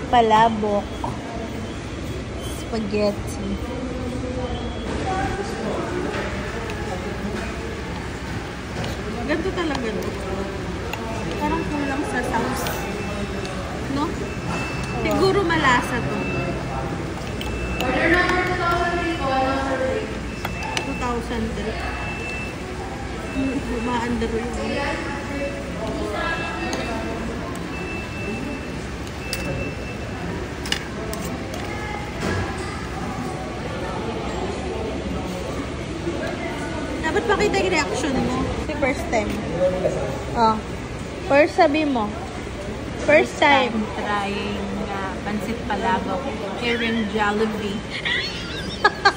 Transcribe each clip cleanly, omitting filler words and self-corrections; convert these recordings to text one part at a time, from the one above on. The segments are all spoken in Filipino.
palabok. Spaghetti. Ganito talaga no? Parang kulang sa sauce. No? Siguro malasa to. Order number 2003. Bumaandar yun. Dapat pakita yung reaction mo. First time. Oh. First sabi mo. First time. Trying pansit palabok here in Jollibee.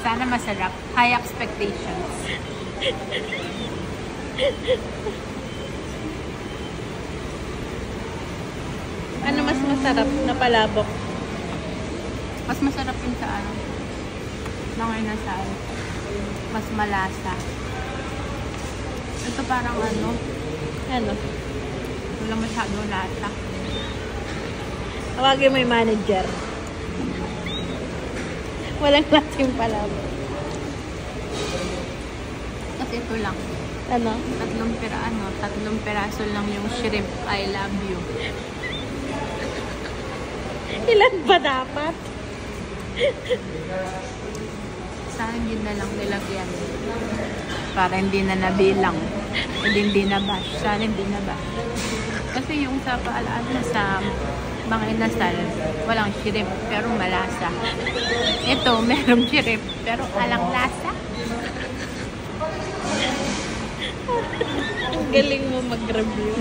Sana masarap. High expectations. Ano mas masarap na palabok? Mas masarap yun sa ano. Mga inasal. Mas malasa. Ito parang ano. Ano? Wala masyadong lasa. Tawagin mo yung manager. Walang lasa yung palabok. Kasi ito lang. Ano? Tatlong piraso lang yung shrimp I love you. Ilan ba dapat? Sana hindi na lang nilagyan. Para hindi na nabilang. Hindi na bash. Sana hindi na bash. Kasi yung sa paalaala sa mga inasal, walang shrimp pero malasa. Ito, merong shrimp pero alang lasa. Ang galing mo mag-review.